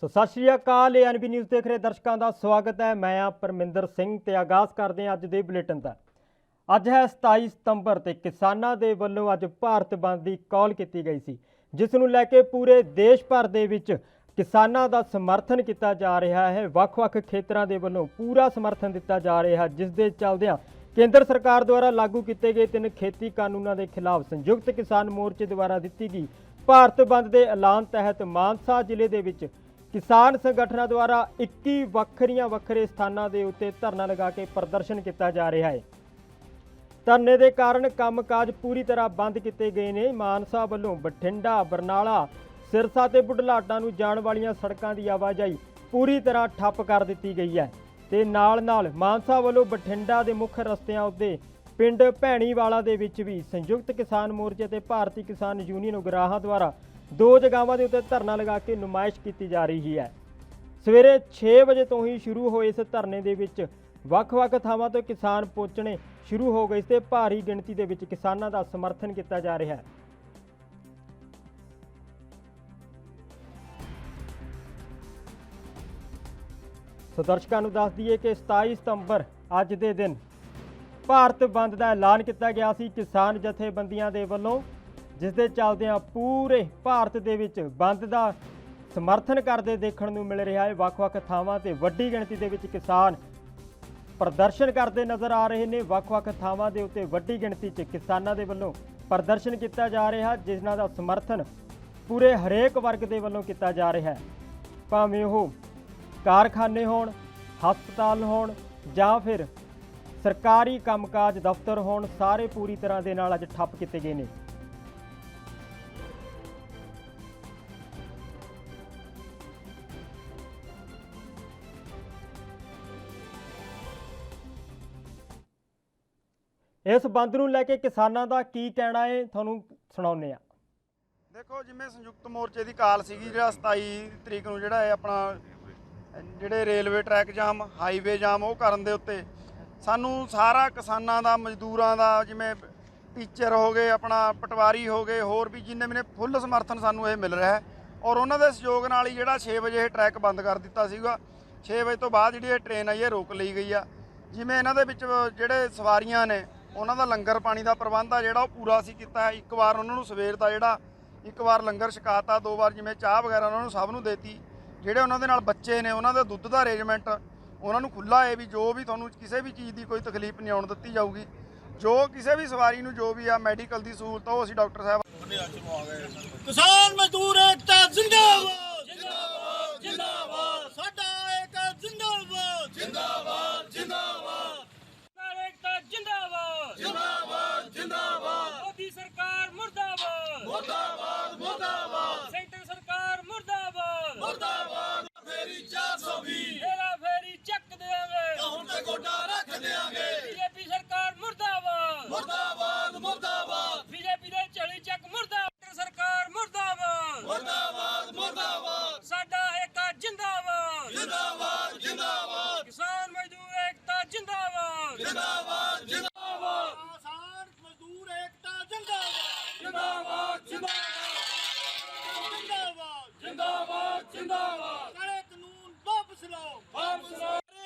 सत श्री अकाल ANB news देख रहे दर्शकों का स्वागत है। मैं हाँ परमिंदर सिंह ते आगाज़ करते हैं अज के बुलेटिन का। अज है 27 सितंबर ते किसानों के वलों अज भारत बंद की कॉल की गई सी, जिस नूं लैके पूरे देश भर दे विच किसानों का समर्थन किया जा रहा है। वख-वख खेतरां दे वलों पूरा समर्थन दिता जा रहा है, जिस दे चलदिआं केंद्र सरकार द्वारा लागू किए गए 3 खेती कानूनों के खिलाफ संयुक्त किसान मोर्चे द्वारा दी गई भारत बंद के ऐलान तहत मानसा जिले के विच किसान संगठनों द्वारा 21 ਵੱਖਰੇ स्थानों के उत्ते धरना लगा के प्रदर्शन किया जा रहा है। धरने के कारण कामकाज पूरी तरह बंद किए गए हैं। मानसा वालों बठिंडा, बरनाला, सिरसा ते बुढ़लाडा नूं जाण वालियां सड़कों की आवाजाही पूरी तरह ठप्प कर दी गई है ते नाल मानसा वालों बठिंडा के मुख्य रस्तियां उत्ते पिंड भैणीवाला दे विच भी संयुक्त किसान मोर्चे ते भारतीय किसान यूनियन उगराहां द्वारा 2 जगहों के उत्ते धरना लगा के नुमाइश की जा रही है। सवेरे 6 बजे तो ही शुरू होए इस धरने दे विच ਵੱਖ-ਵੱਖ ਥਾਵਾਂ ਤੋਂ किसान पहुंचने शुरू हो गए ਤੇ भारी गिनती ਦੇ ਵਿੱਚ किसानों का समर्थन किया जा रहा है। सो दर्शकों को दस दईए कि 27 सितंबर अज के दिन भारत बंद का ऐलान किया गया सी किसान जथेबंदियों के वलों, जिस दे चलदिआं पूरे भारत दे विच बंद का समर्थन करते देखने को मिल रहा है। ਵੱਖ-ਵੱਖ ਥਾਵਾਂ ਤੇ ਵੱਡੀ गिनती ਦੇ ਵਿੱਚ किसान प्रदर्शन करते नज़र आ रहे हैं। ਵੱਖ-ਵੱਖ ਥਾਵਾਂ ਦੇ ਉੱਤੇ ਵੱਡੀ गिनती च किसानों के वलों प्रदर्शन किया जा रहा, जिन्हां का समर्थन पूरे हरेक वर्ग के वलों किया जा रहा है, भावें वह कारखाने होण, हस्पताल होण जां फिर सरकारी कामकाज दफ्तर होण, सारे पूरी तरह के नाल अज ठप्प किए गए हैं। इस बंद नूं लैके किसानों का की कहना है, तुहानूं सुणाउने आ। देखो जिमें संयुक्त मोर्चे की काल सी जो 27 तरीक ਨੂੰ ਜਿਹੜਾ ਹੈ ਆਪਣਾ ਜਿਹੜੇ ਰੇਲਵੇ ਟਰੈਕ ਜਾਮ, ਹਾਈਵੇ ਜਾਮ ਉਹ ਕਰਨ ਦੇ ਉੱਤੇ ਸਾਨੂੰ ਸਾਰਾ ਕਿਸਾਨਾਂ ਦਾ, ਮਜ਼ਦੂਰਾਂ ਦਾ, ਜਿਵੇਂ ਟੀਚਰ ਹੋ ਗਏ, ਆਪਣਾ ਪਟਵਾਰੀ ਹੋ ਗਏ, ਹੋਰ ਵੀ ਜਿੰਨੇ ਵੀ ਨੇ ਫੁੱਲ ਸਮਰਥਨ ਸਾਨੂੰ ਇਹ ਮਿਲ ਰਿਹਾ ਹੈ। ਔਰ ਉਹਨਾਂ ਦੇ ਸਹਿਯੋਗ ਨਾਲ ਹੀ ਜਿਹੜਾ 6 ਵਜੇ ਇਹ ਟਰੈਕ ਬੰਦ ਕਰ ਦਿੱਤਾ ਸੀਗਾ। 6 ਵਜੇ ਤੋਂ ਬਾਅਦ ਜਿਹੜੀ ਇਹ ਟ੍ਰੇਨ ਆਈ ਹੈ ਰੋਕ ਲਈ ਗਈ ਆ। ਜਿਵੇਂ ਇਹਨਾਂ ਦੇ ਵਿੱਚ ਜਿਹੜੇ ਸਵਾਰੀਆਂ ਨੇ ਉਹਨਾਂ ਦਾ ਲੰਗਰ ਪਾਣੀ ਦਾ ਪ੍ਰਬੰਧ ਆ ਜਿਹੜਾ ਉਹ ਪੂਰਾ ਸੀ ਕੀਤਾ ਹੈ। ਇੱਕ ਵਾਰ ਉਹਨਾਂ ਨੂੰ ਸਵੇਰ ਦਾ ਜਿਹੜਾ ਇੱਕ ਵਾਰ ਲੰਗਰ ਛਕਾਤਾ, 2 ਵਾਰ ਜਿਵੇਂ ਚਾਹ ਵਗੈਰਾ ਉਹਨਾਂ ਨੂੰ ਸਭ ਨੂੰ ਦੇਤੀ। ਜਿਹੜੇ ਉਹਨਾਂ ਦੇ ਨਾਲ ਬੱਚੇ ਨੇ ਉਹਨਾਂ ਦੇ ਦੁੱਧ ਦਾ ਅਰੇਂਜਮੈਂਟ ਉਹਨਾਂ ਨੂੰ ਖੁੱਲ੍ਹਾ ਹੈ ਵੀ ਜੋ ਵੀ ਤੁਹਾਨੂੰ ਕਿਸੇ ਵੀ ਚੀਜ਼ ਦੀ ਕੋਈ ਤਕਲੀਫ ਨਹੀਂ ਆਉਣ ਦਿੱਤੀ ਜਾਊਗੀ। ਜੋ ਕਿਸੇ ਵੀ ਸਵਾਰੀ ਨੂੰ ਜੋ ਵੀ ਆ ਮੈਡੀਕਲ ਦੀ ਸਹੂਲਤ ਉਹ ਅਸੀਂ ਡਾਕਟਰ ਸਾਹਿਬ किसान मजदूर एकता जिंदाबाद जिंदाबाद जिंदाबाद साडा एकता जिंदाबाद जिंदाबाद जिंदाबाद एकता जिंदाबाद जिंदाबाद जिंदाबाद मोदी सरकार मुर्दाबाद मुर्दाबाद मुर्दाबाद सेंटर सरकार मुर्दाबाद मुर्दाबाद फेरी 420 हेरा फेरी चक देंगे हुण ते गोडा रख देंगे बीजेपी सरकार मुर्दाबाद मुर्दाबाद मुर्दाबाद बीजेपी दे चली चक मुर्दाबाद सरकार मुर्दाबाद मुर्दाबाद मुर्दाबाद साडा एकता जिंदाबाद जिंदाबाद जिंदाबाद किसान मजदूर एकता जिंदाबाद जिंदाबाद जिंदाबाद किसान मजदूर एकता जिंदाबाद जिंदाबाद जिंदाबाद जिंदाबाद जिंदाबाद काले कानून वापस लो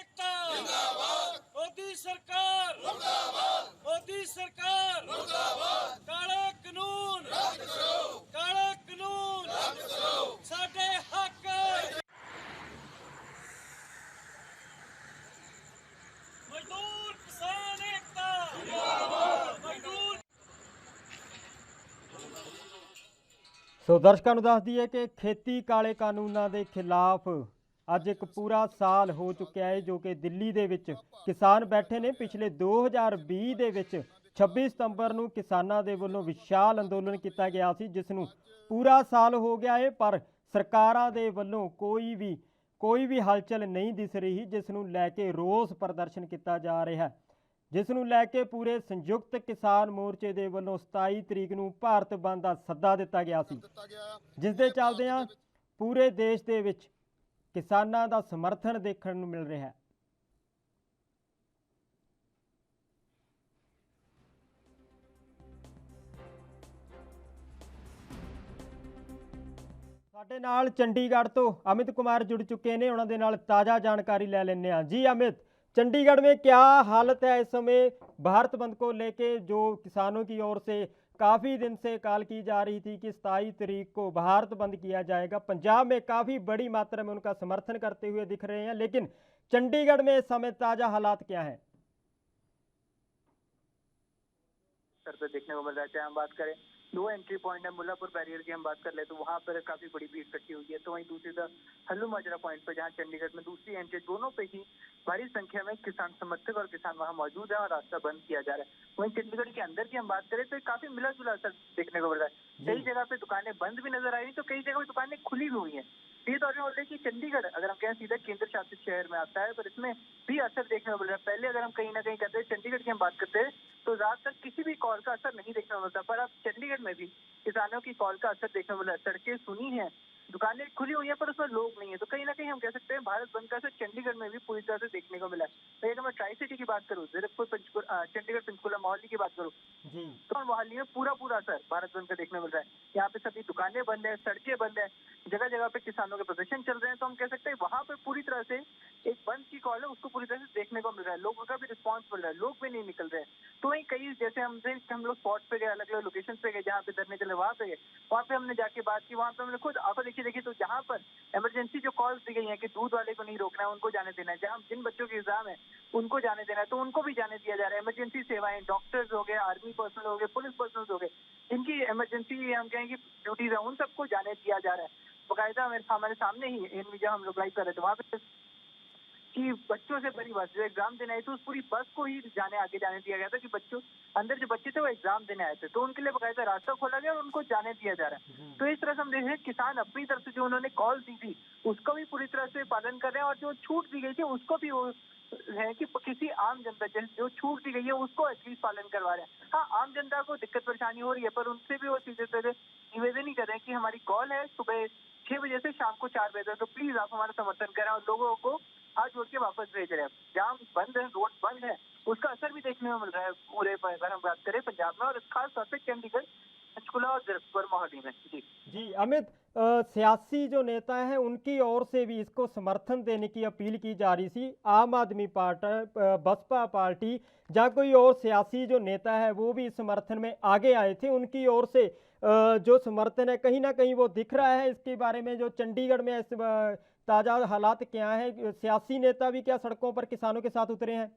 एकता जिंदाबाद मोदी सरकार मुर्दाबाद मोदी सरकार मुर्दाबाद काले कानून रद्द करो काले कानून रद्द करो साडे हक मजदूर किसान एकता जिंदाबाद मजदूर। सो दर्शकों को दस दईए कि खेती काले कानूनों के खिलाफ अज एक पूरा साल हो चुका है, जो कि दिल्ली दे विच किसान बैठे ने। पिछले 2020 दे विच 26 सितंबर नूं किसानों के वलों विशाल अंदोलन किया गया सी, जिस नूं पूरा साल हो गया है, पर सरकारां दे वलों कोई भी हलचल नहीं दिस रही, जिस नूं लैके रोस प्रदर्शन किया जा रहा है, जिस नूं लैके पूरे संयुक्त किसान मोर्चे के वलों 27 तरीक नूं भारत बंद का सद्दा दिता गया सी, जिस दे चलदिआं पूरे देश दे विच किसानों का समर्थन देखने को मिल रहा है। ਸਾਡੇ ਨਾਲ ਚੰਡੀਗੜ੍ਹ ਤੋਂ अमित कुमार जुड़ चुके हैं, उन्होंने नाल ताज़ा जानकारी ले लेने हैं। जी अमित, चंडीगढ़ में क्या हालत है इस समय भारत बंद को लेके, जो किसानों की ओर से काफ़ी दिन से कॉल की जा रही थी कि 27 तारीख को भारत बंद किया जाएगा। पंजाब में काफ़ी बड़ी मात्रा में उनका समर्थन करते हुए दिख रहे हैं, लेकिन चंडीगढ़ में इस समय ताज़ा हालात क्या हैं? सर पे देखने को मिल रहा है। चाहे हम बात करें दो एंट्री पॉइंट है, मुल्लापुर बैरियर की हम बात कर ले तो वहाँ पर काफी बड़ी भीड़ इकट्ठी हुई है। तो वहीं दूसरी तरफ हल्लू माजरा पॉइंट पर जहाँ चंडीगढ़ में दूसरी एंट्री, दोनों पे ही भारी संख्या में किसान समर्थक और किसान वहाँ मौजूद है और रास्ता बंद किया जा रहा है। वहीं चंडीगढ़ के अंदर की हम बात करें तो काफी मिला जुला असर देखने को मिल रहा है। कई जगह पे दुकानें बंद भी नजर आ रही तो कई जगह पे दुकानें खुली भी हुई है। ये तौर पर बोल रहे कि चंडीगढ़ अगर हम कहें सीधा केंद्र शासित शहर में आता है, पर इसमें भी असर देखने को मिल रहा है। पहले अगर हम कहीं ना कहीं करते हैं चंडीगढ़ की हम बात करते हैं तो ज्यादातर किसी भी कॉल का असर नहीं देखने को मिलता, पर अब चंडीगढ़ में भी किसानों की कॉल का असर देखने को मिल रहा है। सड़कें सुनी है, दुकानें खुली हुई है, पर उसमें लोग नहीं है। तो कहीं ना कहीं हम कह सकते हैं भारत बंद का असर चंडीगढ़ में भी पूरी तरह से देखने को मिला है। तो अगर मैं ट्राई सिटी की बात करूँ, जीरकपुर, चंडीगढ़, पंचकुला, मोहाली की बात करूँ तो मोहाली में पूरा असर भारत बंद का देखने को मिल रहा है। यहाँ पे सभी दुकानें बंद है, सड़कें बंद है, जगह जगह पे किसानों के प्रदर्शन चल रहे हैं। तो हम कह सकते हैं वहाँ पे पूरी तरह से एक बंद की कॉल है, उसको पूरी तरह से देखने को मिल रहा है। लोगों का भी रिस्पॉन्स मिल रहा है, लोग भी नहीं निकल रहे हैं। तो वहीं कई जैसे हम लोग स्पॉट पे गए, अलग अलग लोकेशन पे गए जहाँ पे धरने चले, वहाँ पे गए, वहाँ पे हमने जाके बात की। वहाँ पे हमने खुद आंखों देखी तो जहाँ पर इमरजेंसी जो कॉल्स दी गई है कि दूध वाले को नहीं रोकना है, उनको जाने देना है, जहाँ जिन बच्चों के एग्जाम है उनको जाने देना है, तो उनको भी जाने दिया जा रहा है। इमरजेंसी सेवाएं, डॉक्टर्स हो गए, आर्मी पर्सनल हो गए, पुलिस पर्सनल हो गए, जिनकी इमरजेंसी हम कहेंगे ड्यूटीज है, उन सबको जाने दिया जा रहा है। बकायदा हमारे सामने ही जब हम लोग लाइव कर रहे थे वहाँ पे कि बच्चों से भरी बस जो एग्जाम देने आई थी, उस पूरी बस को ही आगे जाने दिया गया था कि बच्चों अंदर जो बच्चे थे वो एग्जाम देने आए थे, तो उनके लिए बकायदा रास्ता खोला गया और उनको जाने दिया जा रहा है। तो इस तरह से हम देखें किसान अपनी तरफ से जो उन्होंने कॉल दी थी उसका भी पूरी तरह से पालन कर रहे हैं, और जो छूट दी गई थी उसको भी वो है कि किसी आम जनता जो छूट दी गई है उसको एटलीस्ट पालन करवा रहे हैं। हाँ, आम जनता को दिक्कत परेशानी हो रही है, पर उनसे भी वो चीजें निवेदन ही कर रहे हैं कि हमारी कॉल है सुबह 6 बजे से शाम को 4 बजे तक, तो प्लीज आप हमारा समर्थन करें। और लोगों को हाथ जोड़ के वापस भेज रहे हैं। जाम बंद है, रोड बंद है, उसका असर भी देखने को मिल रहा है पूरे अगर हम बात करें पंजाब में, और खास तौर पे चंडीगढ़, पंचकुला और जीरकपुर, मोहाली में। जी अमित, सियासी जो नेता हैं उनकी ओर से भी इसको समर्थन देने की अपील की जा रही थी। आम आदमी पार्टी, बसपा पार्टी, या कोई और सियासी जो नेता है वो भी इस समर्थन में आगे आए थे। उनकी ओर से जो समर्थन है कहीं ना कहीं वो दिख रहा है। इसके बारे में जो चंडीगढ़ में इस ताज़ा हालात क्या है, सियासी नेता भी क्या सड़कों पर किसानों के साथ उतरे हैं?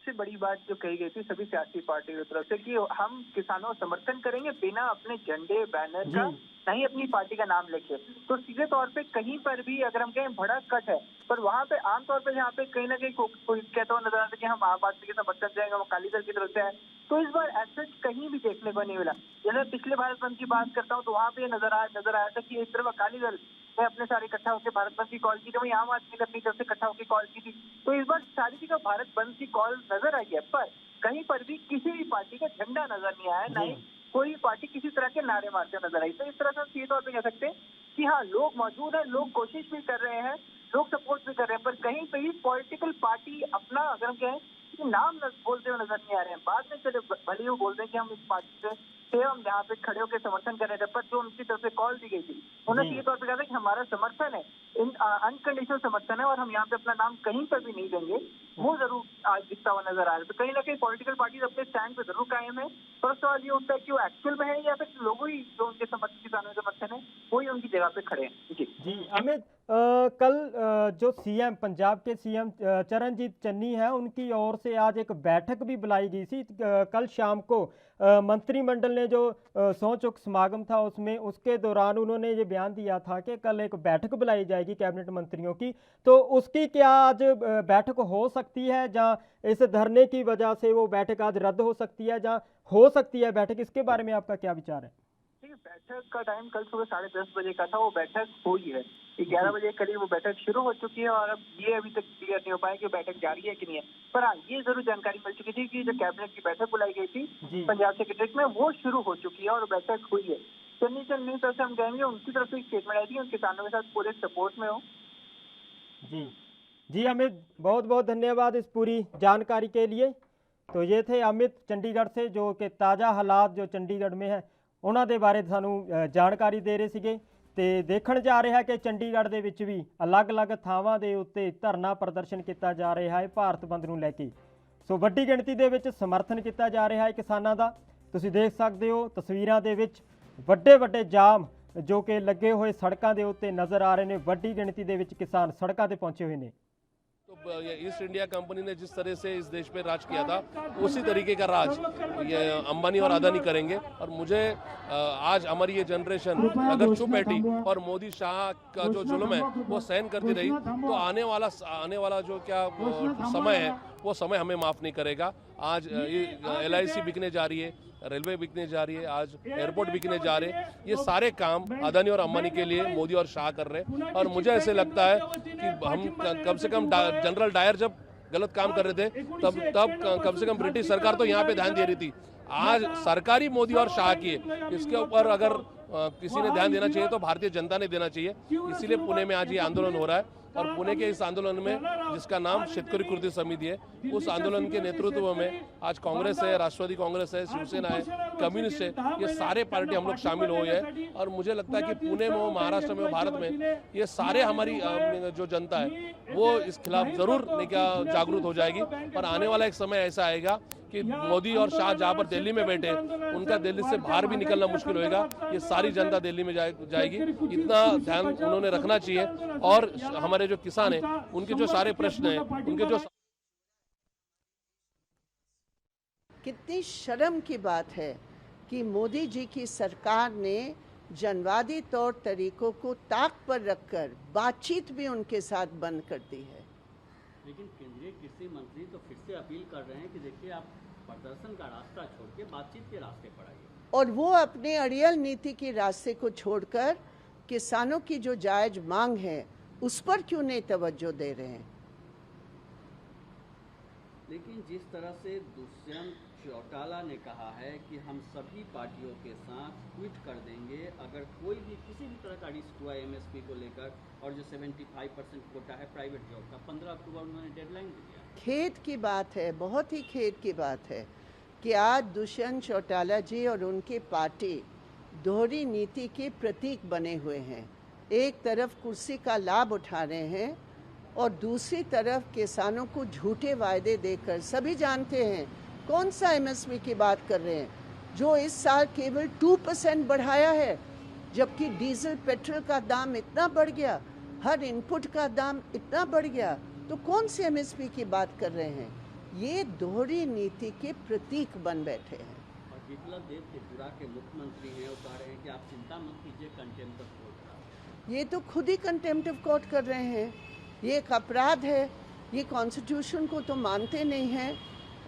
सबसे बड़ी बात जो कही गई थी सभी सियासी पार्टियों की तरफ से कि हम किसानों का समर्थन करेंगे बिना अपने झंडे बैनर का, नहीं अपनी पार्टी का नाम लेके। तो सीधे तौर पे कहीं पर भी अगर हम कहें बड़ा कट है, पर वहाँ पे आमतौर पे यहाँ पे कहीं ना कहीं कोई कहता हुआ नजर आता है कि हम आम आदमी के समर्थन जाएंगे, वो अकाली दल की तरफ से है। तो इस बार ऐसा कहीं भी देखने को नहीं मिला। जैसे पिछले भारत बंद की बात करता हूँ तो वहाँ पे नजर आया था कि एक तरफ अकाली दल ने अपने सारे इकट्ठा होकर भारत बंद की कॉल की थी, वहीं आम आदमी ने अपनी तरफ से इकट्ठा होकर कॉल की थी। तो इस बार सारी जगह भारत बंद की कॉल नजर आई है, पर कहीं पर भी किसी भी पार्टी का झंडा नजर नहीं आया, ना ही कोई पार्टी किसी तरह के नारे मारते नजर आई। तो इस तरह से हम सीधे तौर पर कह सकते हैं कि हाँ, लोग मौजूद हैं, लोग कोशिश भी कर रहे हैं, लोग सपोर्ट भी कर रहे हैं, पर कहीं पे ही पॉलिटिकल पार्टी अपना अगर हम कहें कि नाम बोलते हुए नजर नहीं आ रहे हैं। बाद में चले भले वो बोल रहे हैं कि हम इस पार्टी से हम यहाँ पे खड़े होकर समर्थन कर रहे थे, पर जो उनकी तरफ से कॉल दी गई थी उन्होंने सीधे तौर पर कहा था कि हमारा समर्थन है, अनकंडीशनल समर्थन है, और हम यहाँ पे अपना नाम कहीं पर भी नहीं देंगे। वो जरूर आज दिखता हुआ नजर आ रहा है। तो कहीं ना कहीं पॉलिटिकल पार्टी अपने स्टैंड पे जरूर कायम है, पर सवाल ये उठता है कि वो एक्चुअल में है या फिर लोगों ही जो उनके समर्थन, किसानों के समर्थन है, वही उनकी जगह पे खड़े हैं। जी अमित, कल जो सीएम, पंजाब के सीएम चरणजीत चन्नी है, उनकी ओर से आज एक बैठक भी बुलाई गई थी। कल शाम को मंत्रिमंडल ने जो सौं चुक समागम था उसमें, उसके दौरान उन्होंने ये बयान दिया था कि कल एक बैठक बुलाई जाएगी कैबिनेट मंत्रियों की। तो उसकी क्या आज बैठक हो सकती है, जहाँ इस धरने की वजह से वो बैठक आज रद्द हो सकती है, जहाँ हो सकती है बैठक? इसके बारे में आपका क्या विचार है? बैठक का टाइम कल सुबह 10:30 बजे का था, वो बैठक हुई है 11 बजे करीब वो बैठक शुरू हो चुकी है, और अब ये अभी तक क्लियर नहीं हो पाया कि बैठक जारी है कि नहीं है। पर हाँ, ये जरूर जानकारी मिल चुकी थी कि जो कैबिनेट की बैठक बुलाई गई थी पंजाब सेक्रेटरीट में, वो शुरू हो चुकी है और बैठक हुई है। चन्नी तरफ से हम कहेंगे उनकी तरफ से स्टेटमेंट आई थी, किसानों के साथ पूरे सपोर्ट में हो। जी अमित, बहुत बहुत धन्यवाद इस पूरी जानकारी के लिए। तो ये थे अमित चंडीगढ़ से, जो कि ताज़ा हालात जो चंडीगढ़ में है उन्होंने बारे सानू जानकारी दे रहे थे। ਤੇ ਦੇਖਣ ਜਾ ਰਿਹਾ ਕਿ ਚੰਡੀਗੜ੍ਹ ਦੇ ਵਿੱਚ ਵੀ ਅਲੱਗ-ਅਲੱਗ ਥਾਵਾਂ ਦੇ ਉੱਤੇ ਧਰਨਾ ਪ੍ਰਦਰਸ਼ਨ ਕੀਤਾ ਜਾ ਰਿਹਾ ਹੈ ਭਾਰਤ ਬੰਦ ਨੂੰ ਲੈ ਕੇ। ਸੋ ਵੱਡੀ ਗਿਣਤੀ ਦੇ ਵਿੱਚ ਸਮਰਥਨ ਕੀਤਾ ਜਾ ਰਿਹਾ ਹੈ ਕਿਸਾਨਾਂ ਦਾ। ਤੁਸੀਂ ਦੇਖ ਸਕਦੇ ਹੋ ਤਸਵੀਰਾਂ ਦੇ ਵਿੱਚ ਵੱਡੇ ਜਾਮ ਜੋ ਕਿ ਲੱਗੇ ਹੋਏ ਸੜਕਾਂ ਦੇ ਉੱਤੇ ਨਜ਼ਰ ਆ ਰਹੇ ਨੇ। ਵੱਡੀ ਗਿਣਤੀ ਦੇ ਵਿੱਚ ਕਿਸਾਨ ਸੜਕਾਂ ਤੇ पहुंचे हुए ਨੇ। तो ये ईस्ट इंडिया कंपनी ने जिस तरह से इस देश पे राज किया था उसी तरीके का राज ये अंबानी और अदानी करेंगे। और मुझे आज हमारी ये जनरेशन अगर चुप बैठी और मोदी शाह का जो जुल्म है वो सहन करती रही तो आने वाला जो क्या समय है वो समय हमें माफ नहीं करेगा। आज LIC बिकने जा रही है, रेलवे बिकने जा रही है, आज एयरपोर्ट बिकने जा रहे हैं। ये सारे काम अदानी और अंबानी के लिए मोदी और शाह कर रहे हैं। और मुझे ऐसे लगता है कि हम कम से कम जनरल डायर जब गलत काम कर रहे थे तब कम से कम ब्रिटिश सरकार तो यहाँ पे ध्यान दे रही थी। आज सरकारी मोदी और शाह की है, इसके ऊपर अगर किसी ने ध्यान देना चाहिए तो भारतीय जनता ने देना चाहिए। इसीलिए पुणे में आज ये आंदोलन हो रहा है। और पुणे के इस आंदोलन में जिसका नाम शेतकरी कृती समिति है, उस आंदोलन के नेतृत्व में आज कांग्रेस है, राष्ट्रवादी कांग्रेस है, शिवसेना है, कम्युनिस्ट है, ये सारे पार्टी हम लोग शामिल हुए हैं। और मुझे लगता है कि पुणे में हो, महाराष्ट्र में हो, भारत में ये सारे हमारी जो जनता है वो इस खिलाफ जरूर जागरूक हो जाएगी। और आने वाला एक समय ऐसा आएगा कि मोदी और शाह जहाँ पर दिल्ली में बैठे उनका दिल्ली से बाहर भी निकलना मुश्किल होएगा। ये सारी जनता दिल्ली में जाएगी, इतना ध्यान उन्होंने रखना चाहिए। और हमारे जो किसान हैं उनके जो सारे प्रश्न हैं, उनके जो कितनी शर्म की बात है कि मोदी जी की सरकार ने जनवादी तौर तरीकों को ताक पर रखकर बातचीत भी उनके साथ बंद कर दी है। लेकिन केंद्रीय कृषि मंत्री तो फिर से अपील कर रहे हैं कि देखिए आप प्रदर्शन का रास्ता छोड़ के बातचीत के रास्ते पर आइए। और वो अपने अड़ियल नीति के रास्ते को छोड़कर किसानों की जो जायज मांग है उस पर क्यों नहीं तवज्जो दे रहे हैं। लेकिन जिस तरह से दुष्यंत चौटाला ने कहा है कि हम सभी पार्टियों के साथ ट्वीट कर देंगे अगर कोई भी किसी भी तरह का रिस्क हुआ MSP को लेकर, और जो 75% कोटा है प्राइवेट जॉब का, 15 अक्टूबर उन्होंने डेडलाइन दे दिया। खेद की बात है, बहुत ही खेद की बात है कि आज दुष्यंत चौटाला जी और उनकी पार्टी दोहरी नीति के प्रतीक बने हुए हैं। एक तरफ कुर्सी का लाभ उठा रहे हैं और दूसरी तरफ किसानों को झूठे वायदे देकर, सभी जानते हैं कौन सा MSP की बात कर रहे हैं, जो इस साल केवल 2% बढ़ाया है, जबकि डीजल पेट्रोल का दाम इतना बढ़ गया, हर इनपुट का दाम इतना बढ़ गया, तो कौन से MSP की बात कर रहे हैं। ये दोहरी नीति के प्रतीक बन बैठे हैं। और बिप्लब देव त्रिपुरा के मुख्यमंत्री हैं, वो कह रहे हैं कि आप चिंता मत कीजिए, कंटेम्प्ट ऑफ कोर्ट का। ये तो खुद ही कंटेम्प्ट ऑफ कोर्ट कर रहे हैं। ये एक अपराध है, ये कॉन्स्टिट्यूशन को तो मानते नहीं हैं।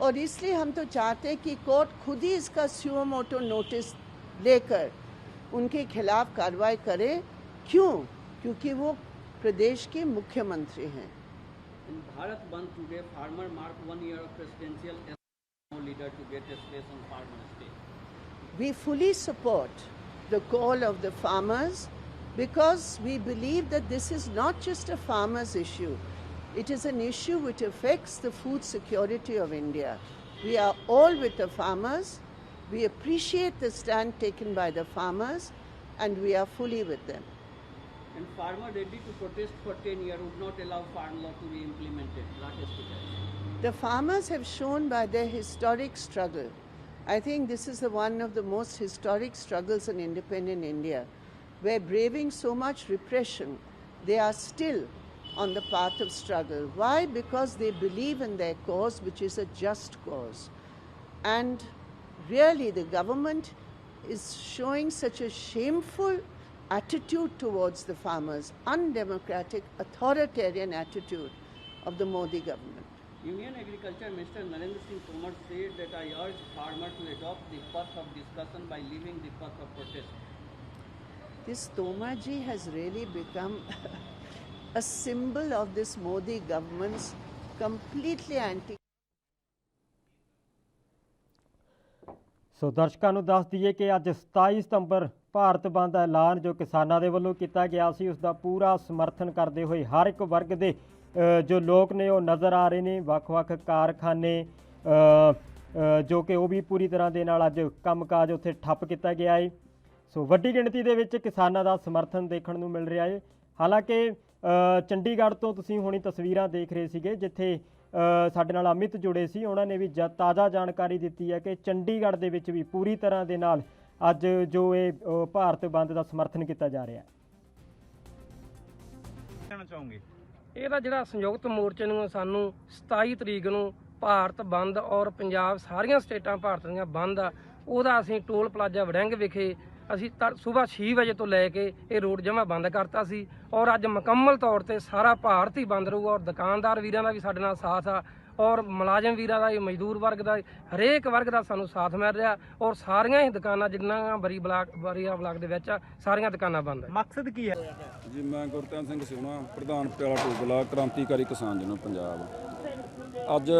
और इसलिए हम तो चाहते हैं कि कोर्ट खुद ही इसका सुओ मोटो नोटिस लेकर उनके खिलाफ कार्रवाई करे। क्यों? क्योंकि वो प्रदेश के मुख्यमंत्री हैं। In Bharat Bandh today, farmer mark 1 year of presidential no leader to get a space on farmer stage. We fully support the call of the farmers because we believe that this is not just a farmers issue. It is an issue which affects the food security of India. We are all with the farmers. We appreciate the stand taken by the farmers and we are fully with them. And farmer ready to protest for 10 years would not allow farm law to be implemented. Rakesh Tiwari. The farmers have shown by their historic struggle. I think this is one of the most historic struggles in independent India, where braving so much repression, they are still on the path of struggle. Why? Because they believe in their cause, which is a just cause. And really the government is showing such a shameful attitude towards the farmers, undemocratic, authoritarian attitude of the Modi government. Union Agriculture Minister Narendra Singh Tomar said that I urge farmers to adopt the path of discussion by leaving the path of protest. This Tomar ji has really become a symbol of this Modi government's completely anti. ਸੋ ਦਰਸ਼ਕਾਂ ਨੂੰ ਦੱਸ ਦਈਏ ਕਿ ਅੱਜ 27 ਸਤੰਬਰ ਭਾਰਤ ਬੰਦ ਦਾ ਐਲਾਨ ਜੋ ਕਿਸਾਨਾਂ ਦੇ ਵੱਲੋਂ ਕੀਤਾ ਗਿਆ ਸੀ, ਉਸ ਦਾ ਪੂਰਾ ਸਮਰਥਨ ਕਰਦੇ ਹੋਏ ਹਰ ਇੱਕ ਵਰਗ ਦੇ ਜੋ ਲੋਕ ਨੇ ਉਹ ਨਜ਼ਰ ਆ ਰਹੇ ਨੇ। ਵੱਖ-ਵੱਖ ਕਾਰਖਾਨੇ ਜੋ ਕਿ ਉਹ ਵੀ ਪੂਰੀ ਤਰ੍ਹਾਂ ਦੇ ਨਾਲ ਅੱਜ ਕੰਮਕਾਜ ਉੱਥੇ ਠੱਪ ਕੀਤਾ ਗਿਆ ਹੈ। ਸੋ ਵੱਡੀ ਗਿਣਤੀ ਦੇ ਵਿੱਚ ਕਿਸਾਨਾਂ ਦਾ ਸਮਰਥਨ ਦੇਖਣ ਨੂੰ ਮਿਲ ਰਿਹਾ ਹੈ। ਹਾਲਾਂਕਿ ਚੰਡੀਗੜ੍ਹ ਤੋਂ ਤੁਸੀਂ ਹੁਣੀ ਤਸਵੀਰਾਂ ਦੇਖ ਰਹੇ ਸੀਗੇ, ਜਿੱਥੇ ਸਾਡੇ ਨਾਲ ਅਮਿਤ ਜੁੜੇ ਸੀ। ਉਹਨਾਂ ਨੇ ਵੀ ਤਾਜ਼ਾ ਜਾਣਕਾਰੀ ਦਿੱਤੀ ਹੈ ਕਿ ਚੰਡੀਗੜ੍ਹ ਦੇ ਵਿੱਚ ਵੀ ਪੂਰੀ ਤਰ੍ਹਾਂ ਦੇ ਨਾਲ ਅੱਜ ਜੋ ਇਹ ਭਾਰਤ ਬੰਦ ਦਾ ਸਮਰਥਨ ਕੀਤਾ ਜਾ ਰਿਹਾ ਹੈ। ਇਹਦਾ ਜਿਹੜਾ ਸੰਯੁਕਤ ਮੋਰਚੇ ਨੂੰ ਸਾਨੂੰ 27 ਤਰੀਕ ਨੂੰ ਭਾਰਤ ਬੰਦ ਔਰ ਪੰਜਾਬ ਸਾਰੀਆਂ ਸਟੇਟਾਂ ਭਾਰਤ ਦੀਆਂ ਬੰਦ ਆ, ਉਹਦਾ ਅਸੀਂ ਟੋਲ ਪਲਾਜ਼ਾ ਵੜਿੰਗ ਵਿਖੇ ਅਸੀਂ ਸਵੇਰ 6 ਵਜੇ ਤੋਂ ਲੈ ਕੇ ਇਹ ਰੋਡ ਜਮ੍ਹਾਂ ਬੰਦ ਕਰਤਾ ਸੀ ਔਰ ਅੱਜ ਮੁਕੰਮਲ ਤੌਰ ਤੇ ਸਾਰਾ ਭਾਰਤ ਹੀ ਬੰਦ ਰਹੂਗਾ। ਔਰ ਦੁਕਾਨਦਾਰ ਵੀਰਾਂ ਦਾ ਵੀ ਸਾਡੇ ਨਾਲ ਸਾਥ ਆ ਔਰ ਮੁਲਾਜ਼ਮ ਵੀਰਾਂ ਦਾ, ਮਜ਼ਦੂਰ ਵਰਗ ਦਾ, ਹਰੇਕ ਵਰਗ ਦਾ ਸਾਨੂੰ ਸਾਥ ਮਿਲ ਰਿਹਾ ਔਰ ਸਾਰੀਆਂ ਹੀ ਦੁਕਾਨਾਂ ਜਿੰਨਾ ਬਰੀਆ ਬਲਾਕ ਦੇ ਵਿੱਚ ਸਾਰੀਆਂ ਦੁਕਾਨਾਂ ਬੰਦ। ਮਕਸਦ ਕੀ ਹੈ ਜੀ? ਮੈਂ ਗੁਰਤੇਜ ਸਿੰਘ ਸਿਉਣਾ, ਪ੍ਰਧਾਨ ਪਟਿਆਲਾ ਟੂ ਬਲਾਕ ਕ੍ਰਾਂਤੀਕਾਰੀ ਕਿਸਾਨ ਯੂਨੀਅਨ ਪੰਜਾਬ। ਅੱਜ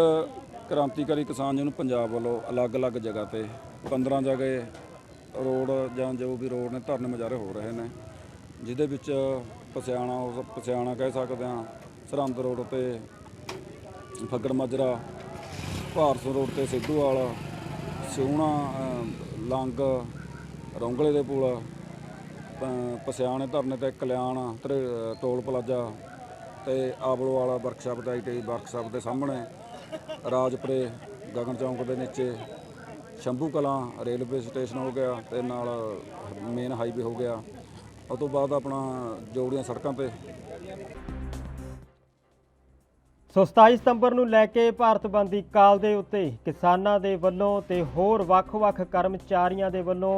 ਕ੍ਰਾਂਤੀਕਾਰੀ ਕਿਸਾਨ ਯੂਨੀਅਨ ਪੰਜਾਬ ਵੱਲੋਂ ਅਲੱਗ-ਅਲੱਗ ਜਗ੍ਹਾ ਤੇ 15 ਜਗ੍ਹਾ ਰੋਡ ਜਾਂ ਜੋ ਵੀ ਰੋਡ ਨੇ ਧਰਨੇ ਮੁਜ਼ਾਹਰੇ ਹੋ ਰਹੇ ਨੇ, ਜਿਹਦੇ ਵਿੱਚ ਪਸਿਆਣਾ ਕਹਿ ਸਕਦੇ ਹਾਂ, ਸਰਹੰਦ ਰੋਡ ਤੇ ਫੱਗੜ ਮਾਜਰਾ, ਭਾਰਤ ਰੋਡ ਤੇ ਸਿੱਧੂਵਾਲ, ਸਿਉਣਾ, ਲੰਗ, ਰੌਂਗਲੇ ਦੇ ਪੁਲ, ਪਸਿਆਣੇ ਧਰਨੇ ਤੇ ਕਲਿਆਣ ਟੋਲ ਪਲਾਜ਼ਾ ਤੇ ਆਬਲੋ ਵਾਲਾ ਵਰਕਸ਼ਾਪ ਦਾ ITI ਵਰਕਸ਼ਾਪ ਦੇ ਸਾਹਮਣੇ, ਰਾਜਪੁਰੇ ਗਗਨ ਚੌਂਕ ਦੇ ਨੀਚੇ, ਸ਼ੰਭੂ ਕਲਾਂ ਰੇਲਵੇ ਸਟੇਸ਼ਨ ਹੋ ਗਿਆ ਤੇ ਨਾਲ ਮੇਨ ਹਾਈਵੇ ਹੋ ਗਿਆ। ਉਸ ਤੋਂ ਬਾਅਦ ਆਪਣਾ ਜੋੜੀਆਂ ਸੜਕਾਂ ਤੇ। ਸੋ 27 ਸਤੰਬਰ ਨੂੰ ਲੈ ਕੇ ਭਾਰਤ ਬੰਦ ਦੀ ਕਾਲ ਦੇ ਉੱਤੇ ਕਿਸਾਨਾਂ ਦੇ ਵੱਲੋਂ ਤੇ ਹੋਰ ਵੱਖ-ਵੱਖ ਕਰਮਚਾਰੀਆਂ ਦੇ ਵੱਲੋਂ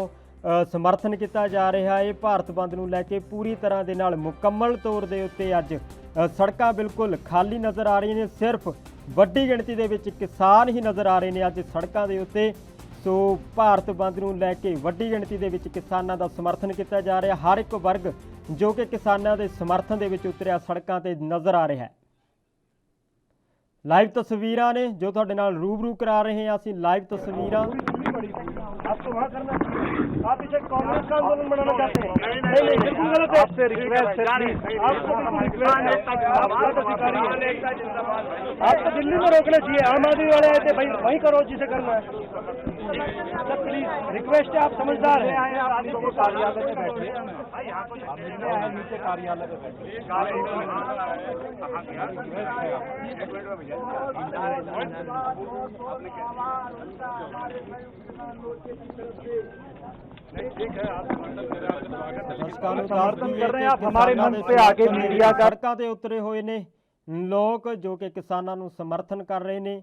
ਸਮਰਥਨ ਕੀਤਾ ਜਾ ਰਿਹਾ ਹੈ। ਭਾਰਤ ਬੰਦ ਨੂੰ ਲੈ ਕੇ ਪੂਰੀ ਤਰ੍ਹਾਂ ਦੇ ਨਾਲ ਮੁਕੰਮਲ ਤੌਰ ਦੇ ਉੱਤੇ ਅੱਜ ਸੜਕਾਂ ਬਿਲਕੁਲ ਖਾਲੀ ਨਜ਼ਰ ਆ ਰਹੀਆਂ ਨੇ। ਸਿਰਫ ਵੱਡੀ ਗਿਣਤੀ ਦੇ ਵਿੱਚ ਕਿਸਾਨ ਹੀ ਨਜ਼ਰ ਆ ਰਹੇ ਨੇ ਅੱਜ ਸੜਕਾਂ ਦੇ ਉੱਤੇ। ਸੋ ਭਾਰਤ ਬੰਦ ਨੂੰ ਲੈ ਕੇ ਵੱਡੀ ਗਿਣਤੀ ਦੇ ਵਿੱਚ ਕਿਸਾਨਾਂ ਦਾ ਸਮਰਥਨ ਕੀਤਾ ਜਾ ਰਿਹਾ। ਹਰ ਇੱਕ ਵਰਗ ਜੋ ਕਿ ਕਿਸਾਨਾਂ ਦੇ ਸਮਰਥਨ ਦੇ ਵਿੱਚ ਉਤਰਿਆ ਸੜਕਾਂ ਤੇ ਨਜ਼ਰ ਆ ਰਿਹਾ ਹੈ। ਲਾਈਵ ਤਸਵੀਰਾਂ ਨੇ ਜੋ ਤੁਹਾਡੇ ਨਾਲ रूबरू करा रहे हैं ਅਸੀਂ लाइव तस्वीरां। आपको वहाँ करना, आप इसे कांग्रेस का आंदोलन बनाना चाहते हैं? नहीं, बिल्कुल गलत है। आपसे रिक्वेस्ट है, आपको रिक्वेस्ट है, आप अधिकारी हैं, आपको दिल्ली में रोकना चाहिए। आम आदमी वाले आए थे भाई, वहीं करो जिसे करना है। प्लीज रिक्वेस्ट है, आप समझदार हैं। कार्यालय में बैठे, नीचे कार्यालय में बैठे। कर रहे हैं आप हमारे मंच पे आके मीडिया सड़कों ਤੇ ਉਤਰੇ ਹੋਏ ਨੇ ਲੋਕ ਜੋ ਕਿ ਕਿਸਾਨਾਂ ਨੂੰ ਸਮਰਥਨ ਕਰ ਰਹੇ ਨੇ।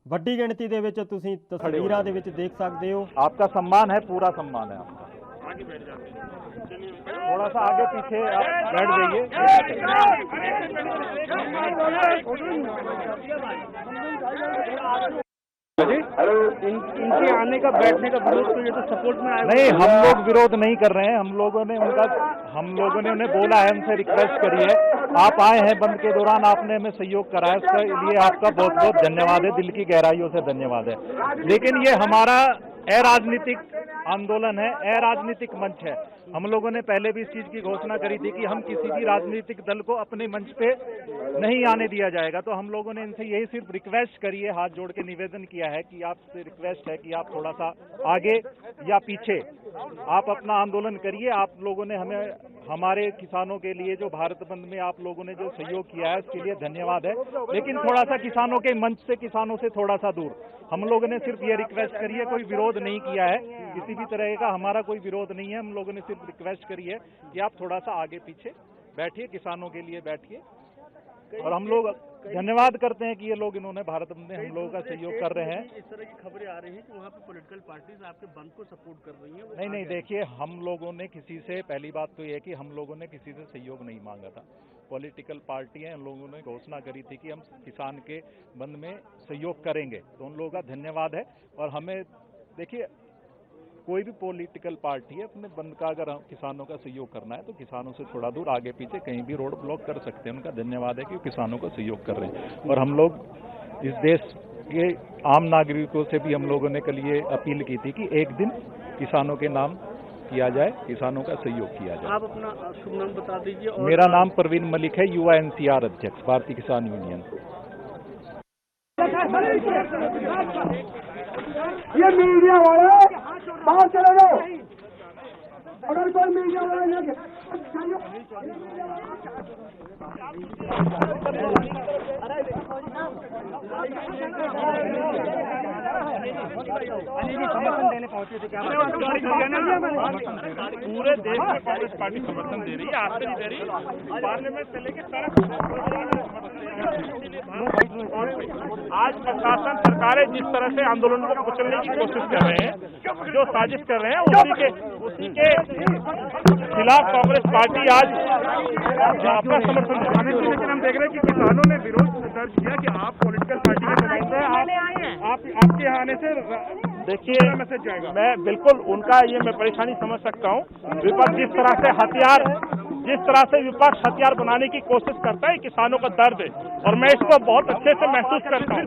ਵੱਡੀ ਗਿਣਤੀ ਦੇ ਵਿੱਚ ਤੁਸੀਂ ਤਸਵੀਰਾਂ ਦੇ ਵਿੱਚ ਦੇਖ ਸਕਦੇ ਹੋ। आपका सम्मान है, पूरा सम्मान है आपका। थोड़ा सा आगे पीछे आप बैठ जाइए। इनके आने का, बैठने का विरोध तो ये तो सपोर्ट में आया नहीं। हम लोग विरोध नहीं कर रहे हैं। हम लोगों ने उन्हें बोला है, हमसे रिक्वेस्ट करी है। आप आए हैं बंद के दौरान, आपने हमें सहयोग करा है, उसके लिए आपका बहुत बहुत धन्यवाद है, दिल की गहराइयों से धन्यवाद है। लेकिन ये हमारा अराजनीतिक आंदोलन है, अराजनीतिक मंच है। हम लोगों ने पहले भी इस चीज की घोषणा करी थी कि हम किसी भी राजनीतिक दल को अपने मंच पे नहीं आने दिया जाएगा। तो हम लोगों ने इनसे यही सिर्फ रिक्वेस्ट करी है, हाथ जोड़ के निवेदन किया है कि आपसे रिक्वेस्ट है कि आप थोड़ा सा आगे या पीछे आप अपना आंदोलन करिए। आप लोगों ने हमें, हमारे किसानों के लिए जो भारत बंद में आप लोगों ने जो सहयोग किया है उसके लिए धन्यवाद है। लेकिन थोड़ा सा किसानों के मंच से, किसानों से थोड़ा सा दूर। हम लोगों ने सिर्फ ये रिक्वेस्ट करी है, कोई विरोध नहीं किया है, किसी भी तरह का हमारा कोई विरोध नहीं है। हम लोगों ने सिर्फ रिक्वेस्ट करी है कि आप थोड़ा सा आगे पीछे बैठिए, किसानों के लिए बैठिए। और हम लोग धन्यवाद करते हैं कि ये लोग, इन्होंने भारत बंद में हम लोगों का सहयोग कर रहे हैं। इस तरह की खबरें आ रही हैं कि वहाँ पे पॉलिटिकल पार्टीज आपके बंद को सपोर्ट कर रही हैं। नहीं, देखिए, हम लोगों ने किसी से, पहली बात तो ये है कि हम लोगों ने किसी से सहयोग नहीं मांगा था। पॉलिटिकल पार्टी हैं, उन लोगों ने घोषणा करी थी कि हम किसान के बंद में सहयोग करेंगे, तो उन लोगों का धन्यवाद है। और हमें देखिए, कोई भी पॉलिटिकल पार्टी है, अपने बंद का अगर किसानों का सहयोग करना है तो किसानों से थोड़ा दूर आगे पीछे कहीं भी रोड ब्लॉक कर सकते हैं। उनका धन्यवाद है कि वो किसानों का सहयोग कर रहे हैं। और हम लोग इस देश के आम नागरिकों से भी हम लोगों ने कल ये अपील की थी कि एक दिन किसानों के नाम किया जाए, किसानों का सहयोग किया जाए। आप अपना शुभ नाम बता दीजिए। मेरा नाम परवीन मलिक है, युवा NCR अध्यक्ष, भारतीय किसान यूनियन। ये मीडिया वाले बाहर चले जाओ। समर्थन देने पहुंचे थे क्या? पूरे देश में कांग्रेस पार्टी समर्थन दे रही है, आज से नहीं दे रही, पार्लियामेंट से लेके सड़क। आज प्रशासन सरकारें जिस तरह से आंदोलन को कुचलने की कोशिश कर रहे हैं, जो साजिश कर रहे हैं, उसी के खिलाफ कांग्रेस पार्टी आज अपना समर्थन दे रही है। लेकिन हम देख रहे हैं कि किसानों ने विरोध दर्ज किया कि आप पॉलिटिकल पार्टी के नुमाइंदे हैं, आपके यहाँ आने से देखिए मैसेज जाएगा। मैं बिल्कुल उनका ये मैं परेशानी समझ सकता हूँ। विपक्ष जिस तरह से विपक्ष हथियार बनाने की कोशिश करता है, किसानों का दर्द है और मैं इसको बहुत अच्छे से महसूस करता हूँ।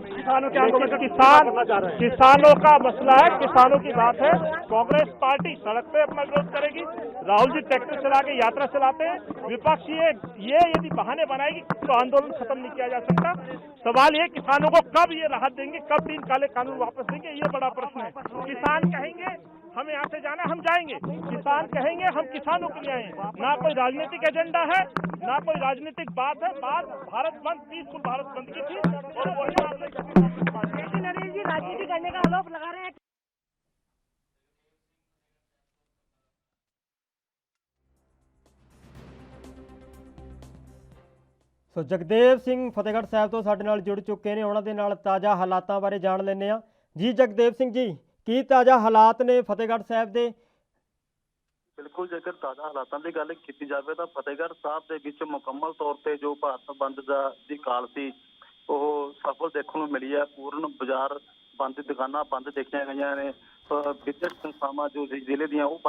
किसानों का मसला है, किसानों की बात है। कांग्रेस पार्टी सड़क पे अपना विरोध करेगी, राहुल जी ट्रैक्टर चला के यात्रा चलाते हैं। विपक्ष ये यदि बहाने बनाएगी तो आंदोलन खत्म नहीं किया जा सकता। सवाल ये किसानों को कब ये राहत देंगे, कब 3 काले कानून वापस देंगे, ये बड़ा प्रश्न है। किसान कहेंगे हमें यहाँ से जाना, हम जाएंगे। किसान कहेंगे हम किसानों के लिए आए हैं। ना कोई राजनीतिक एजेंडा है, ना कोई राजनीतिक बात है। बात भारत बंद, पीसफुल भारत बंद की थी और वही नरेश जी राजनीति करने का आरोप लगा रहे हैं। ਸੋ ਜਗਦੇਵ ਸਿੰਘ ਫਤਿਹਗੜ੍ਹ ਸਾਹਿਬ ਤੋਂ ਸਾਡੇ ਨਾਲ ਜੁੜ ਚੁੱਕੇ ਨੇ, ਉਹਨਾਂ ਦੇ ਨਾਲ ਤਾਜ਼ਾ ਹਾਲਾਤਾਂ ਬਾਰੇ ਜਾਣ ਲੈਂਦੇ ਹਾਂ। ਜੀ ਜਗਦੇਵ ਸਿੰਘ ਜੀ, ਕੀ ਤਾਜ਼ਾ ਹਾਲਾਤ ਨੇ ਫਤਿਹਗੜ੍ਹ ਸਾਹਿਬ ਦੇ? ਬਿਲਕੁਲ, ਜੇਕਰ ਤਾਜ਼ਾ ਹਾਲਾਤਾਂ ਦੀ ਗੱਲ ਕੀਤੀ ਜਾਵੇ ਤਾਂ ਫਤਿਹਗੜ੍ਹ ਸਾਹਿਬ ਦੇ ਵਿੱਚ ਮੁਕੰਮਲ ਤੌਰ ਤੇ ਜੋ ਭਾਰਤ ਬੰਦ ਦੀ ਕਾਲ ਸੀ ਉਹ ਸਫਲ ਦੇਖਣ ਨੂੰ ਮਿਲੀ ਹੈ। ਪੂਰਨ ਬਾਜ਼ਾਰ ਬੰਦ, ਦੁਕਾਨਾਂ ਬੰਦ ਦੇਖੀਆਂ ਗਈਆਂ ਨੇ। ਵਿਦਿਅਕ ਸੰਸਥਾਵਾਂ ਜੋ ਜ਼ਿਲ੍ਹੇ ਦੀਆਂ ਉਹ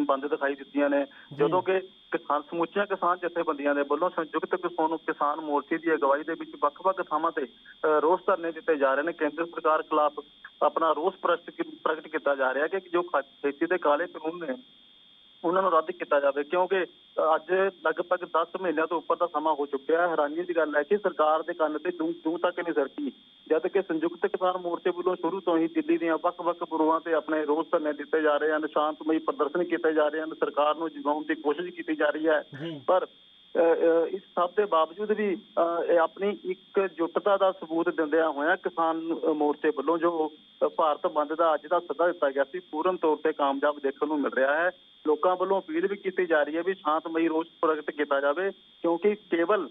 ਬੰਦ ਦਿਖਾਈ ਦਿੱਤੀਆਂ ਨੇ, ਜਦੋਂ ਕਿ ਸਮੁੱਚੀਆਂ ਕਿਸਾਨ ਜਥੇਬੰਦੀਆਂ ਦੇ ਵੱਲੋਂ ਸੰਯੁਕਤ ਕਿਸਾਨ ਮੋਰਚੇ ਦੀ ਅਗਵਾਈ ਦੇ ਵਿੱਚ ਵੱਖ-ਵੱਖ ਥਾਵਾਂ ਤੇ ਰੋਸ ਧਰਨੇ ਦਿੱਤੇ ਜਾ ਰਹੇ ਨੇ। ਕੇਂਦਰ ਸਰਕਾਰ ਖਿਲਾਫ ਆਪਣਾ ਰੋਸ ਪ੍ਰਗਟ ਕੀਤਾ ਜਾ ਰਿਹਾ ਕਿ ਜੋ ਖੇਤੀ ਦੇ ਕਾਲੇ ਕਾਨੂੰਨ ਨੇ ਉਹਨਾਂ ਨੂੰ ਰੱਦ ਕੀਤਾ ਜਾਵੇ, ਕਿਉਂਕਿ ਅੱਜ ਲਗਭਗ 10 ਮਹੀਨਿਆਂ ਤੋਂ ਉੱਪਰ ਦਾ ਸਮਾਂ ਹੋ ਚੁੱਕਿਆ ਹੈ। ਹੈਰਾਨੀ ਦੀ ਗੱਲ ਹੈ ਕਿ ਸਰਕਾਰ ਦੇ ਕੰਨ ਤੇ ਜੂੰ ਤੱਕ ਨਹੀਂ ਸਰਕੀ, ਜਦ ਕਿ ਸੰਯੁਕਤ ਕਿਸਾਨ ਮੋਰਚੇ ਵੱਲੋਂ ਸ਼ੁਰੂ ਤੋਂ ਹੀ ਦਿੱਲੀ ਦੀਆਂ ਵੱਖ-ਵੱਖ ਪੁਰਵਾਂ ਤੇ ਆਪਣੇ ਰੋਸ ਧਰਨੇ ਦਿੱਤੇ ਜਾ ਰਹੇ ਹਨ, ਸ਼ਾਂਤਮਈ ਪ੍ਰਦਰਸ਼ਨ ਕੀਤੇ ਜਾ ਰਹੇ ਹਨ, ਸਰਕਾਰ ਨੂੰ ਜਗਾਉਣ ਦੀ ਕੋਸ਼ਿਸ਼ ਕੀਤੀ ਜਾ ਰਹੀ ਹੈ। ਪਰ ਇਸ ਸਭ ਦੇ ਬਾਵਜੂਦ ਵੀ ਆਪਣੀ ਇਕਜੁੱਟਤਾ ਦਾ ਸਬੂਤ ਦਿੰਦਿਆਂ ਹੋਇਆਂ ਕਿਸਾਨ ਮੋਰਚੇ ਵੱਲੋਂ ਜੋ ਭਾਰਤ ਬੰਦ ਦਾ ਅੱਜ ਦਾ ਸੱਦਾ ਦਿੱਤਾ ਗਿਆ ਸੀ, ਪੂਰਨ ਤੌਰ ਤੇ ਕਾਮਯਾਬ ਦੇਖਣ ਨੂੰ ਮਿਲ ਰਿਹਾ ਹੈ। ਲੋਕਾਂ ਵੱਲੋਂ ਅਪੀਲ ਵੀ ਕੀਤੀ ਜਾ ਰਹੀ ਹੈ ਵੀ ਸ਼ਾਂਤਮਈ ਰੋਸ ਪ੍ਰਗਟ ਕੀਤਾ ਜਾਵੇ, ਕਿਉਂਕਿ ਕੇਵਲ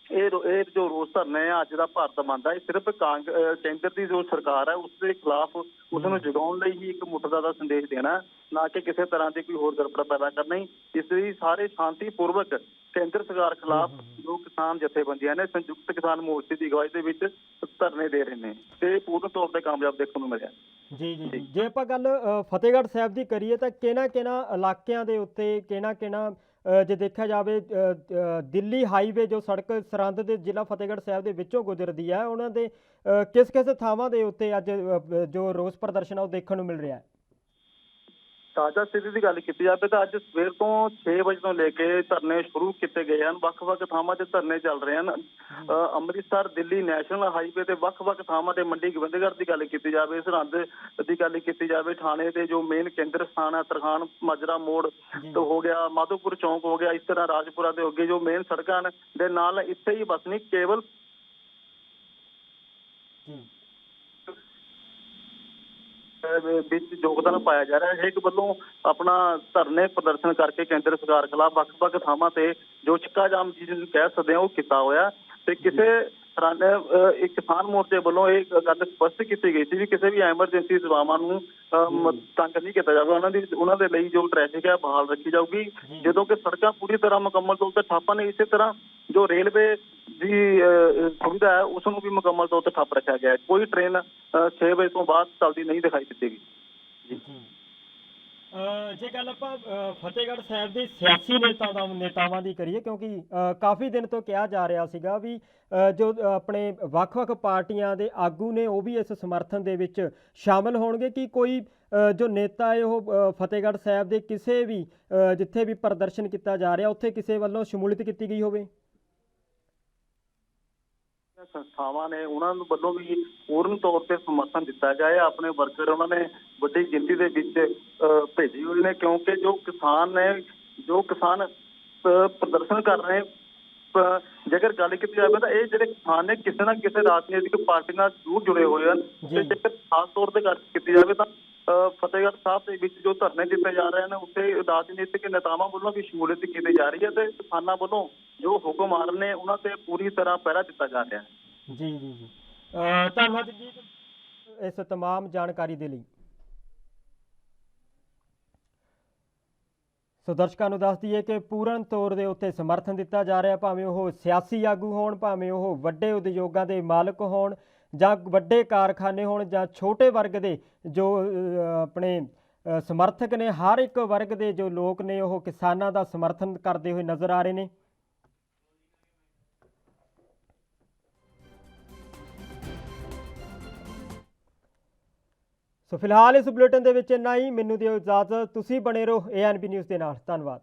ਇਹ ਜੋ ਰੋਸ ਧਰਨਾ ਹੈ ਅੱਜ ਦਾ ਭਾਰਤ ਬੰਦ ਹੈ, ਇਹ ਸਿਰਫ ਕੇਂਦਰ ਦੀ ਜੋ ਸਰਕਾਰ ਹੈ ਉਸ ਦੇ ਖਿਲਾਫ ਉਸ ਨੂੰ ਜਗਾਉਣ ਲਈ ਹੀ ਇੱਕ ਮੁੱਠਤਾ ਦਾ ਸੰਦੇਸ਼ ਦੇਣਾ, ਨਾ ਕਿ ਕਿਸੇ ਤਰ੍ਹਾਂ ਦੀ ਕੋਈ ਹੋਰ ਗੜਬੜ ਪੈਦਾ ਕਰਨੀ। ਇਸ ਲਈ ਸਾਰੇ ਸ਼ਾਂਤੀਪੂਰਵਕ ਕੇਂਦਰ ਸਰਕਾਰ ਖਿਲਾਫ ਜੋ ਕਿਸਾਨ ਜਥੇਬੰਦੀਆਂ ਨੇ ਸੰਯੁਕਤ ਕਿਸਾਨ ਮੋਰਚੇ ਦੀ ਅਗਵਾਈ ਦੇ ਵਿੱਚ ਧਰਨੇ ਦੇ ਰਹੇ ਨੇ ਤੇ ਪੂਰਨ ਤੌਰ ਤੇ ਕਾਮਯਾਬ ਦੇਖਣ ਨੂੰ ਮਿਲਿਆ। ਜੀ ਜੀ, ਜੇ ਆਪਾਂ ਗੱਲ ਫਤਿਹਗੜ੍ਹ ਸਾਹਿਬ ਦੀ ਕਰੀਏ ਤਾਂ ਕਿਹਨਾਂ ਇਲਾਕਿਆਂ ਦੇ ਉੱਤੇ ਕਿਹਨਾਂ ਜੇ ਦੇਖਿਆ ਜਾਵੇ ਦਿੱਲੀ ਹਾਈਵੇ ਜੋ ਸੜਕ ਸਰਹੰਦ ਦੇ ਜ਼ਿਲ੍ਹਾ ਫਤਿਹਗੜ੍ਹ ਸਾਹਿਬ ਦੇ ਵਿੱਚੋਂ ਗੁਜ਼ਰਦੀ ਹੈ, ਉਹਨਾਂ ਦੇ ਕਿਸ ਥਾਵਾਂ ਦੇ ਉੱਤੇ ਅੱਜ ਜੋ ਰੋਸ ਪ੍ਰਦਰਸ਼ਨ ਆ ਉਹ ਦੇਖਣ ਨੂੰ ਮਿਲ ਰਿਹਾ ਹੈ? ਤਾਜ਼ਾ ਸਥਿਤੀ ਦੀ ਗੱਲ ਕੀਤੀ ਜਾਵੇ ਤਾਂ ਅੱਜ ਸਵੇਰ ਤੋਂ 6 ਵਜੇ ਤੋਂ ਲੈ ਕੇ ਧਰਨੇ ਸ਼ੁਰੂ ਕੀਤੇ ਗਏ ਹਨ। ਵੱਖ-ਵੱਖ ਥਾਵਾਂ ਤੇ ਧਰਨੇ ਚੱਲ ਰਹੇ ਹਨ। ਅੰਮ੍ਰਿਤਸਰ ਦਿੱਲੀ ਨੈਸ਼ਨਲ ਹਾਈਵੇ ਤੇ ਵੱਖ-ਵੱਖ ਥਾਵਾਂ ਤੇ ਮੰਡੀ ਗੋਬਿੰਦਗੜ੍ਹ ਦੀ ਗੱਲ ਕੀਤੀ ਜਾਵੇ, ਸਰਹੰਦ ਦੀ ਗੱਲ ਕੀਤੀ ਜਾਵੇ, ਥਾਣੇ ਦੇ ਜੋ ਮੇਨ ਕੇਂਦਰ ਸਥਾਨ ਹੈ ਤਰਖਾਣ ਮਾਜਰਾ ਮੋੜ ਤੋਂ ਹੋ ਗਿਆ, ਮਾਧੋਪੁਰ ਚੌਂਕ ਹੋ ਗਿਆ, ਇਸ ਤਰ੍ਹਾਂ ਰਾਜਪੁਰਾ ਦੇ ਅੱਗੇ ਜੋ ਮੇਨ ਸੜਕਾਂ ਦੇ ਨਾਲ ਇੱਥੇ ਹੀ ਬਸ ਨਹੀਂ ਕੇਵਲ ਵਿੱਚ ਯੋਗਦਾਨ ਪਾਇਆ ਜਾ ਰਿਹਾ ਹੈ। ਹਰੇਕ ਵੱਲੋਂ ਆਪਣਾ ਧਰਨੇ ਪ੍ਰਦਰਸ਼ਨ ਕਰਕੇ ਕੇਂਦਰ ਸਰਕਾਰ ਖਿਲਾਫ ਵੱਖ-ਵੱਖ ਥਾਵਾਂ ਤੇ ਜੋ ਚੱਕਾ ਜਾਮ ਜਿਹਨੂੰ ਕਹਿ ਸਕਦੇ ਹਾਂ ਉਹ ਕੀਤਾ ਹੋਇਆ ਤੇ ਕਿਸੇ ਤਰ੍ਹਾਂ ਇੱਕ ਕਿਸਾਨ ਮੋਰਚੇ ਵੱਲੋਂ ਇਹ ਗੱਲ ਸਪਸ਼ਟ ਕੀਤੀ ਗਈ ਸੀ ਵੀ ਕਿਸੇ ਵੀ ਐਮਰਜੈਂਸੀ ਸੇਵਾਵਾਂ ਨੂੰ ਤੰਗ ਨਹੀਂ ਕੀਤਾ ਜਾਵੇਗਾ। ਉਹਨਾਂ ਦੇ ਲਈ ਜੋ ਟ੍ਰੈਫਿਕ ਹੈ ਬਹਾਲ ਰੱਖੀ ਜਾਊਗੀ, ਜਦੋਂ ਕਿ ਸੜਕਾਂ ਪੂਰੀ ਤਰ੍ਹਾਂ ਮੁਕੰਮਲ ਤੌਰ ਤੇ ਠੱਪ ਨੇ। ਇਸੇ ਤਰ੍ਹਾਂ ਜੋ ਰੇਲਵੇ ਦੀ ਸੁਵਿਧਾ ਹੈ ਉਸ ਨੂੰ ਵੀ ਮੁਕੰਮਲ ਤੌਰ ਤੇ ਠੱਪ ਰੱਖਿਆ ਗਿਆ ਹੈ। ਕੋਈ ਟ੍ਰੇਨ 6 ਵਜੇ ਤੋਂ ਬਾਅਦ ਚੱਲਦੀ ਨਹੀਂ ਦਿਖਾਈ ਦਿੱਤੀ ਗਈ। ਜੇ ਗੱਲ ਆਪਾਂ ਫਤਿਹਗੜ੍ਹ ਸਾਹਿਬ ਦੇ ਸਿਆਸੀ ਨੇਤਾਵਾਂ ਦੀ ਕਰੀਏ, ਕਿਉਂਕਿ ਕਾਫੀ ਦਿਨ ਤੋਂ ਕਿਹਾ ਜਾ ਰਿਹਾ ਸੀਗਾ ਵੀ ਜੋ ਆਪਣੇ ਵੱਖ-ਵੱਖ ਪਾਰਟੀਆਂ ਦੇ ਆਗੂ ਨੇ ਉਹ ਵੀ ਇਸ ਸਮਰਥਨ ਦੇ ਵਿੱਚ ਸ਼ਾਮਲ ਹੋਣਗੇ, ਕਿ ਕੋਈ ਜੋ ਨੇਤਾ ਹੈ ਉਹ ਫਤਿਹਗੜ੍ਹ ਸਾਹਿਬ ਦੇ ਕਿਸੇ ਵੀ ਜਿੱਥੇ ਵੀ ਪ੍ਰਦਰਸ਼ਨ ਕੀਤਾ ਜਾ ਰਿਹਾ ਉੱਥੇ ਕਿਸੇ ਵੱਲੋਂ ਸ਼ਮੂਲੀਅਤ ਕੀਤੀ ਗਈ ਹੋਵੇ? ਸੰਸਥਾਵਾਂ ਨੇ ਉਹਨਾਂ ਨੂੰ ਵੱਲੋਂ ਵੀ ਪੂਰਨ ਤੌਰ ਤੇ ਸਮਰਥਨ ਦਿੱਤਾ ਜਾਏ। ਆਪਣੇ ਵਰਕਰ ਉਹਨਾਂ ਨੇ ਵੱਡੀ ਗਿਣਤੀ ਦੇ ਵਿੱਚ ਭੇਜੇ ਹੋਏ ਨੇ, ਕਿਉਂਕਿ ਜੋ ਕਿਸਾਨ ਪ੍ਰਦਰਸ਼ਨ ਕਰ ਰਹੇ ਜੇਕਰ ਗੱਲ ਕੀਤੀ ਜਾਵੇ ਤਾਂ ਇਹ ਜਿਹੜੇ ਕਿਸਾਨ ਨੇ ਕਿਸੇ ਨਾ ਕਿਸੇ ਰਾਜਨੀਤਿਕ ਪਾਰਟੀ ਨਾਲ ਜ਼ਰੂਰ ਜੁੜੇ ਹੋਏ ਹਨ। ਤੇ ਜੇਕਰ ਖਾਸ ਤੌਰ ਤੇ ਗੱਲ ਕੀਤੀ ਜਾਵੇ ਤਾਂ ਫਤਿਹਗੜ੍ਹ ਸਾਹਿਬ ਦੇ ਵਿੱਚ ਜੋ ਧਰਨੇ ਦਿੱਤੇ ਜਾ ਰਹੇ ਨੇ ਉੱਥੇ ਰਾਜਨੀਤਿਕ ਨੇਤਾਵਾਂ ਵੱਲੋਂ ਵੀ ਸ਼ਮੂਲੀਅਤ ਕੀਤੀ ਜਾ ਰਹੀ ਹੈ ਤੇ ਕਿਸਾਨਾਂ ਵੱਲੋਂ ਜੋ ਹੁਕਮ ਆ ਰਹੇ ਨੇ ਉਹਨਾਂ ਤੇ ਪੂਰੀ ਤਰ੍ਹਾਂ ਪਹਿਰਾ ਦਿੱਤਾ ਜਾ ਰਿਹਾ ਹੈ। ਜੀ ਜੀ ਜੀ ਧੰਨਵਾਦ ਜੀ ਇਸ तमाम ਜਾਣਕਾਰੀ ਦੇ ਲਈ। ਸੋ ਦਰਸ਼ਕਾਂ ਨੂੰ ਦੱਸ ਦਈਏ ਕਿ ਪੂਰਨ ਤੌਰ ਦੇ ਉੱਤੇ ਸਮਰਥਨ ਦਿੱਤਾ ਜਾ ਰਿਹਾ, ਭਾਵੇਂ ਉਹ ਸਿਆਸੀ ਆਗੂ ਹੋਣ, ਭਾਵੇਂ ਉਹ ਵੱਡੇ ਉਦਯੋਗਾਂ ਦੇ ਮਾਲਕ ਹੋਣ ਜਾਂ ਵੱਡੇ ਕਾਰਖਾਨੇ ਹੋਣ ਜਾਂ ਛੋਟੇ ਵਰਗ ਦੇ ਜੋ ਆਪਣੇ ਸਮਰਥਕ ਨੇ। ਹਰ ਇੱਕ ਵਰਗ ਦੇ ਜੋ ਲੋਕ ਨੇ ਉਹ ਕਿਸਾਨਾਂ ਦਾ ਸਮਰਥਨ ਕਰਦੇ ਹੋਏ ਨਜ਼ਰ ਆ ਰਹੇ ਨੇ। ਸੋ ਫਿਲਹਾਲ ਇਸ ਬੁਲੇਟਿਨ ਦੇ ਵਿੱਚ ਇੰਨਾ ਹੀ। ਮੈਨੂੰ ਦਿਓ ਇਜਾਜ਼ਤ, ਤੁਸੀਂ ਬਣੇ ਰਹੋ ANB ਨਿਊਜ਼ ਦੇ ਨਾਲ। ਧੰਨਵਾਦ।